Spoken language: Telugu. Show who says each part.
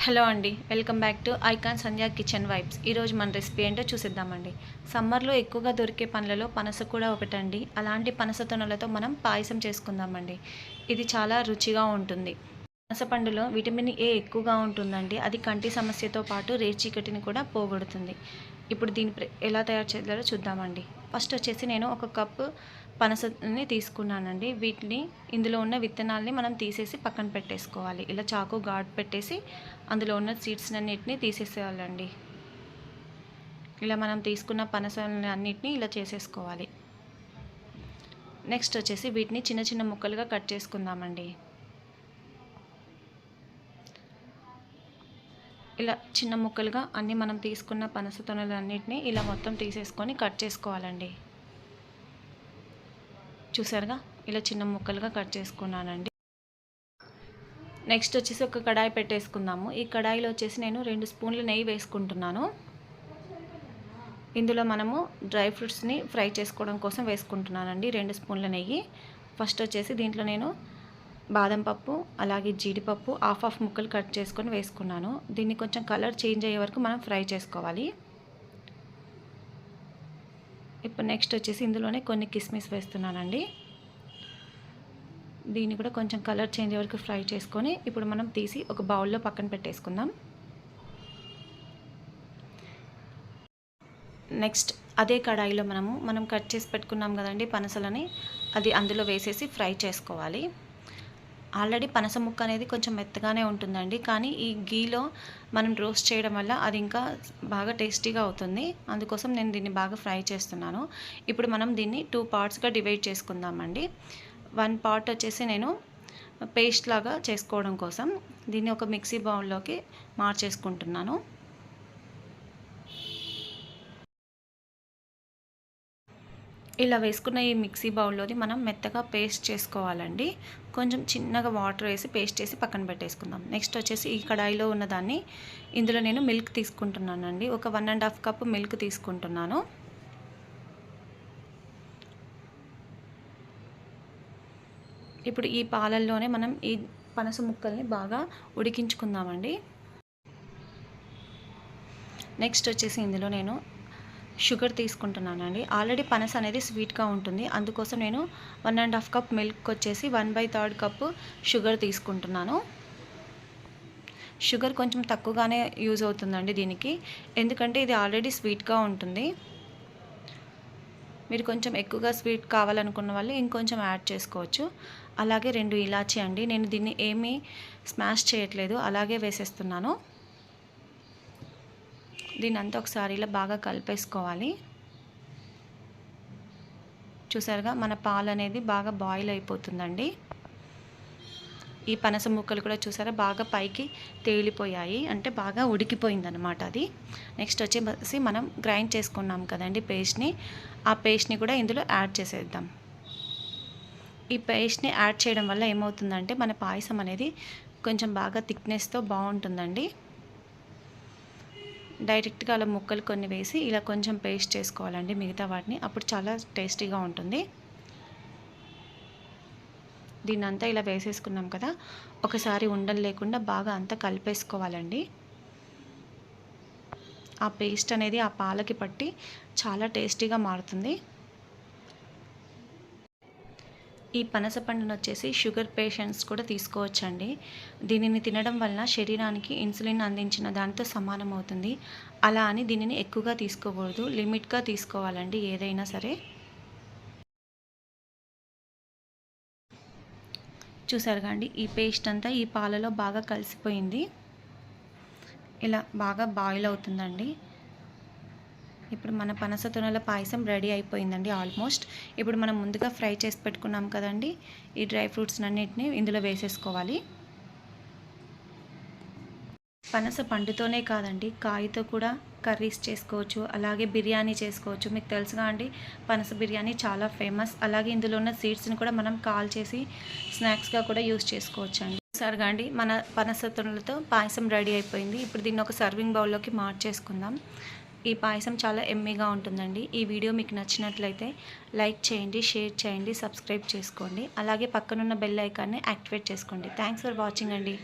Speaker 1: హలో అండి, welcome back to icon Sandhya kitchen vibes. ఈరోజు మన రెసిపీ ఏంటో చూసిద్దామండి. సమ్మర్లో ఎక్కువగా దొరికే పండ్లలో పనస కూడా ఒకటండి. అలాంటి పనస తొనలతో మనం పాయసం చేసుకుందామండి. ఇది చాలా రుచిగా ఉంటుంది. పనస పండులో విటమిన్ ఏ ఎక్కువగా ఉంటుందండి. అది కంటి సమస్యతో పాటు రేచీకటిని కూడా పోగొడుతుంది. ఇప్పుడు దీన్ని ఎలా తయారు చేయాలో చూద్దామండి. ఫస్ట్ వచ్చేసి నేను ఒక కప్పు పనసని తీసుకున్నానండి. వీటిని ఇందులో ఉన్న విత్తనాలని మనం తీసేసి పక్కన పెట్టేసుకోవాలి. ఇలా చాకు ఘాటు పెట్టేసి అందులో ఉన్న సీడ్స్ అన్నిటిని తీసేసేయాలండి. ఇలా మనం తీసుకున్న పనసలని అన్నిటినీ ఇలా చేసేసుకోవాలి. నెక్స్ట్ వచ్చేసి వీటిని చిన్న చిన్న ముక్కలుగా కట్ చేసుకుందామండి. ఇలా చిన్న ముక్కలుగా అన్నీ మనం తీసుకున్న పనస తొనలన్నిటిని ఇలా మొత్తం తీసేసుకొని కట్ చేసుకోవాలండి. చూసారుగా, ఇలా చిన్న ముక్కలుగా కట్ చేసుకున్నానండి. నెక్స్ట్ వచ్చేసి ఒక కడాయి పెట్టేసుకుందాము. ఈ కడాయిలో వచ్చేసి నేను 2 స్పూన్లు నెయ్యి వేసుకుంటున్నాను. ఇందులో మనము డ్రై ఫ్రూట్స్ని ఫ్రై చేసుకోవడం కోసం వేసుకుంటున్నానండి 2 స్పూన్ల నెయ్యి. ఫస్ట్ వచ్చేసి దీంట్లో నేను బాదం పప్పు అలాగే జీడిపప్పు హాఫ్ ముక్కలు కట్ చేసుకొని వేసుకున్నాను. దీన్ని కొంచెం కలర్ చేంజ్ అయ్యే వరకు మనం ఫ్రై చేసుకోవాలి. ఇప్పుడు నెక్స్ట్ వచ్చేసి ఇందులోనే కొన్ని కిస్మిస్ వేస్తున్నానండి. దీన్ని కూడా కొంచెం కలర్ చేంజ్ వరకు ఫ్రై చేసుకొని ఇప్పుడు మనం తీసి ఒక బౌల్లో పక్కన పెట్టేసుకుందాం. నెక్స్ట్ అదే కడాయిలో మనం కట్ చేసి పెట్టుకున్నాం కదండి పనసలని, అది అందులో వేసేసి ఫ్రై చేసుకోవాలి. ఆల్రెడీ పనస ముక్క అనేది కొంచెం మెత్తగానే ఉంటుందండి, కానీ ఈ గీలో మనం రోస్ట్ చేయడం వల్ల అది ఇంకా బాగా టేస్టీగా అవుతుంది. అందుకోసం నేను దీన్ని బాగా ఫ్రై చేస్తున్నాను. ఇప్పుడు మనం దీన్ని 2 పార్ట్స్గా డివైడ్ చేసుకుందామండి. 1 పార్ట్ వచ్చేసి నేను పేస్ట్ లాగా చేసుకోవడం కోసం దీన్ని ఒక మిక్సీ బౌల్లోకి మార్చేసుకుంటున్నాను. ఇలా వేసుకున్న ఈ మిక్సీ బౌల్లోది మనం మెత్తగా పేస్ట్ చేసుకోవాలండి. కొంచెం చిన్నగా వాటర్ వేసి పేస్ట్ చేసి పక్కన పెట్టేసుకుందాం. నెక్స్ట్ వచ్చేసి ఈ కడాయిలో ఉన్నదాన్ని ఇందులో నేను మిల్క్ తీసుకుంటున్నానండి. ఒక 1.5 కప్ మిల్క్ తీసుకుంటున్నాను. ఇప్పుడు ఈ పాలల్లోనే మనం ఈ పనస ముక్కల్ని బాగా ఉడికించుకుందామండి. నెక్స్ట్ వచ్చేసి ఇందులో నేను షుగర్ తీసుకుంటున్నానండి. ఆల్రెడీ పనస అనేది స్వీట్గా ఉంటుంది, అందుకోసం నేను 1.5 కప్ మిల్క్ వచ్చేసి 1/3 కప్పు షుగర్ తీసుకుంటున్నాను. షుగర్ కొంచెం తక్కువగానే యూజ్ అవుతుందండి దీనికి, ఎందుకంటే ఇది ఆల్రెడీ స్వీట్గా ఉంటుంది. మీరు కొంచెం ఎక్కువగా స్వీట్ కావాలనుకున్న వాళ్ళు ఇంకొంచెం యాడ్ చేసుకోవచ్చు. అలాగే 2 ఇలాచీ అండి. నేను దీన్ని ఏమీ స్మాష్ చేయట్లేదు, అలాగే వేసేస్తున్నాను. దీన్ని అంతా ఒకసారి ఇలా బాగా కలిపేసుకోవాలి. చూసారుగా, మన పాలు అనేది బాగా బాయిల్ అయిపోతుందండి. ఈ పనస ముక్కలు కూడా చూసారా బాగా పైకి తేలిపోయాయి, అంటే బాగా ఉడికిపోయిందనమాట అది. నెక్స్ట్ వచ్చేసి మనం గ్రైండ్ చేసుకున్నాం కదండి పేస్ట్ని, ఆ పేస్ట్ని కూడా ఇందులో యాడ్ చేసేద్దాం. ఈ పేస్ట్ని యాడ్ చేయడం వల్ల ఏమవుతుందంటే మన పాయసం అనేది కొంచెం బాగా థిక్నెస్తో బాగుంటుందండి. డైరెక్ట్గా అలా ముక్కలు కొన్ని వేసి ఇలా కొంచెం పేస్ట్ చేసుకోవాలండి మిగతా వాటిని, అప్పుడు చాలా టేస్టీగా ఉంటుంది. దీన్ని అంతా ఇలా వేసేసుకున్నాం కదా, ఒకసారి ఉండలు లేకుండా బాగా అంతా కలిపేసుకోవాలండి. ఆ పేస్ట్ అనేది ఆ పాలకి పట్టి చాలా టేస్టీగా మారుతుంది. ఈ పనస పండును వచ్చేసి షుగర్ పేషెంట్స్ కూడా తీసుకోవచ్చండి. దీనిని తినడం వల్ల శరీరానికి ఇన్సులిన్ అందించిన దానితో సమానం అవుతుంది. అలా అని దీనిని ఎక్కువగా తీసుకోకూడదు, లిమిట్గా తీసుకోవాలండి ఏదైనా సరే. చూసారుగా అండి, ఈ పేస్ట్ అంతా ఈ పాలలో బాగా కలిసిపోయింది. ఇలా బాగా బాయిల్ అవుతుందండి. ఇప్పుడు మన పనస తొనల పాయసం రెడీ అయిపోయిందండి ఆల్మోస్ట్. ఇప్పుడు మనం ముందుగా ఫ్రై చేసి పెట్టుకున్నాం కదండి ఈ డ్రై ఫ్రూట్స్ అన్నిటిని ఇందులో వేసేసుకోవాలి. పనస పండుతోనే కాదండి, కాయతో కూడా కర్రీస్ చేసుకోవచ్చు, అలాగే బిర్యానీ చేసుకోవచ్చు. మీకు తెలుసుగా అండి, పనస బిర్యానీ చాలా ఫేమస్. అలాగే ఇందులో ఉన్న సీడ్స్ని కూడా మనం కాల్ చేసి స్నాక్స్గా కూడా యూస్ చేసుకోవచ్చు అండి. సరిగా అండి, మన పనస తొనలతో పాయసం రెడీ అయిపోయింది. ఇప్పుడు దీన్ని ఒక సర్వింగ్ బౌల్లోకి మార్చేసుకుందాం. ఈ పాయసం చాలా ఎమ్మీగా ఉంటుందండి. ఈ వీడియో మీకు నచ్చినట్లయితే లైక్ చేయండి, షేర్ చేయండి, సబ్స్క్రైబ్ చేసుకోండి. అలాగే పక్కనున్న బెల్ ఐకాన్ని యాక్టివేట్ చేసుకోండి. థ్యాంక్స్ ఫర్ వాచింగ్ అండి.